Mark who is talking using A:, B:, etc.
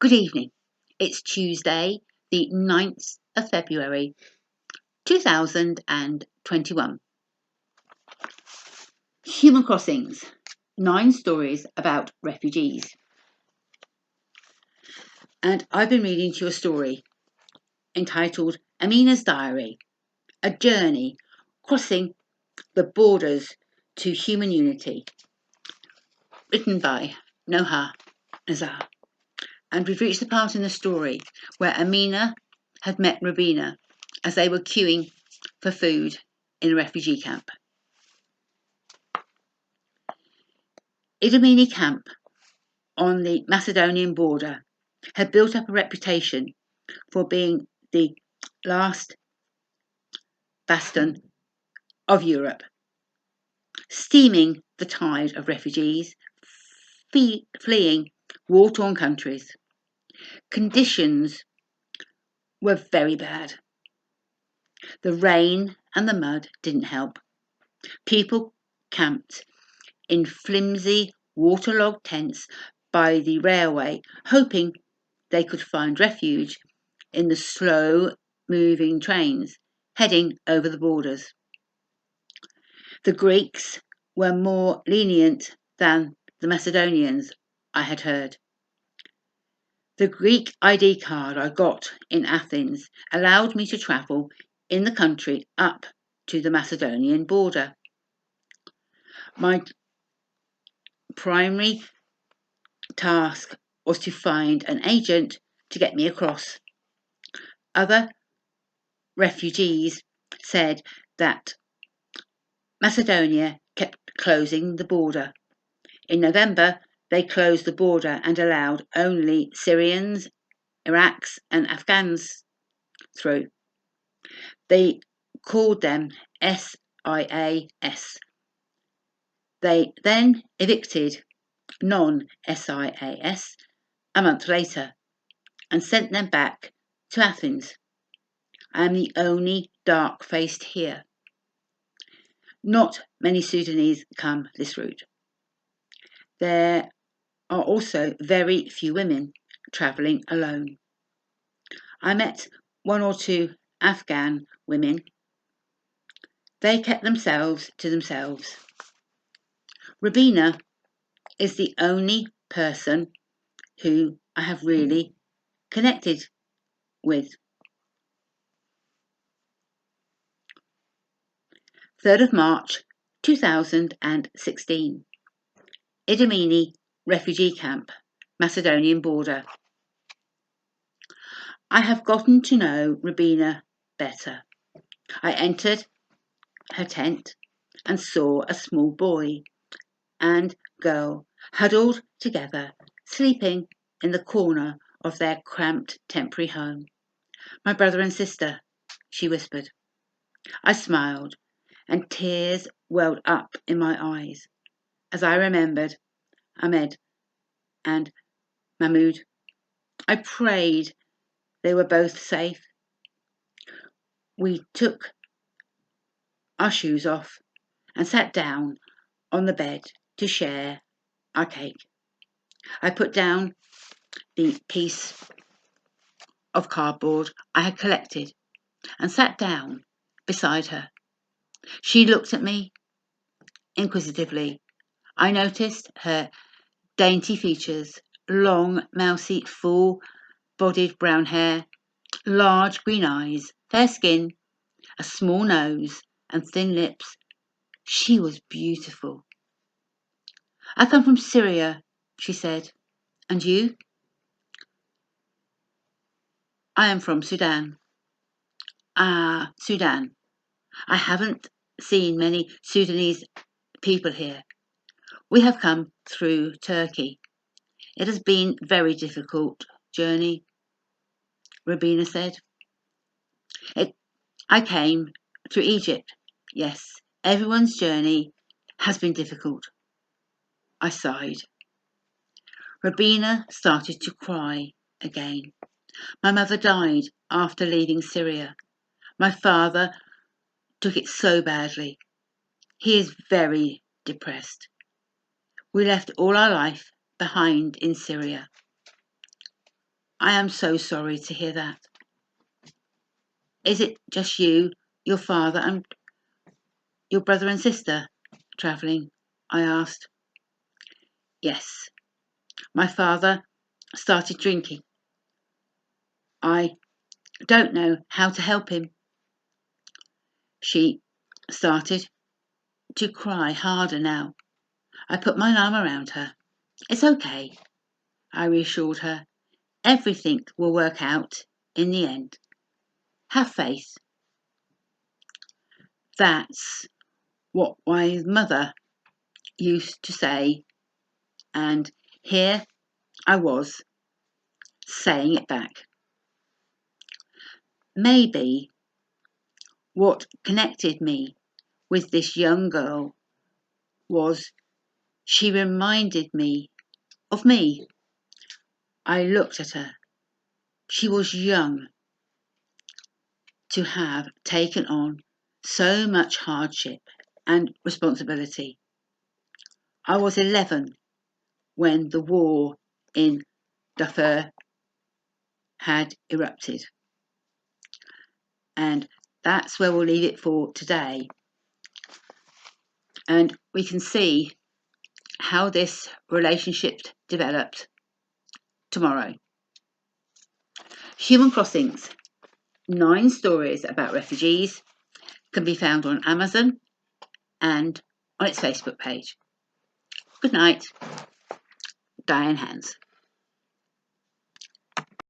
A: Good evening. It's Tuesday, the 9th of February 2021. Human Crossings 9 stories about refugees. And I've been reading to you a story entitled Amina's Diary, a journey crossing the borders to human unity, written by Noha. And we've reached the part in the story where Amina had met Rubina as they were queuing for food in a refugee camp. Idamini camp on the Macedonian border had built up a reputation for being the last bastion of Europe, stemming the tide of refugees fleeing war-torn countries. Conditions were very bad. The rain and the mud didn't help. People camped in flimsy, waterlogged tents by the railway, hoping they could find refuge in the slow-moving trains heading over the borders. The Greeks were more lenient than the Macedonians, I had heard. The Greek ID card I got in Athens allowed me to travel in the country up to the Macedonian border. My primary task was to find an agent to get me across. Other refugees said that Macedonia kept closing the border. In November, they closed the border and allowed only Syrians, Iraqis, and Afghans through. They called them SIAS. They then evicted non-SIAS a month later and sent them back to Athens. I am the only dark-faced here. Not many Sudanese come this route. There are also very few women travelling alone. I met one or two Afghan women. They kept themselves to themselves. Rubina is the only person who I have really connected with. 3rd of March 2016. Idamini refugee camp, Macedonian border. I have gotten to know Rubina better. I entered her tent and saw a small boy and girl huddled together, sleeping in the corner of their cramped temporary home. My brother and sister, she whispered. I smiled, and tears welled up in my eyes as I remembered Ahmed and Mahmood. I prayed they were both safe. We took our shoes off and sat down on the bed to share our cake. I put down the piece of cardboard I had collected and sat down beside her. She looked at me inquisitively. I noticed her dainty features, long, mousy, full-bodied brown hair, large green eyes, fair skin, a small nose, and thin lips. She was beautiful. I come from Syria, she said. And you? I am from Sudan. Ah, Sudan. I haven't seen many Sudanese people here. We have come through Turkey. It has been a very difficult journey, Rubina said. I came through Egypt. Yes, everyone's journey has been difficult. I sighed. Rubina started to cry again. My mother died after leaving Syria. My father took it so badly. He is very depressed. We left all our life behind in Syria. I am so sorry to hear that. Is it just you, your father, and your brother and sister travelling? I asked. Yes. My father started drinking. I don't know how to help him. She started to cry harder now. I put my arm around her. It's okay, I reassured her. Everything will work out in the end. Have faith. That's what my mother used to say, and here I was saying it back. Maybe what connected me with this young girl was she reminded me of me. I looked at her. She was young to have taken on so much hardship and responsibility. I was 11 when the war in Darfur had erupted. And that's where we'll leave it for today. And we can see how this relationship developed tomorrow. Human Crossings, 9 stories about refugees, can be found on Amazon and on its Facebook page. Good night, Diane Hands.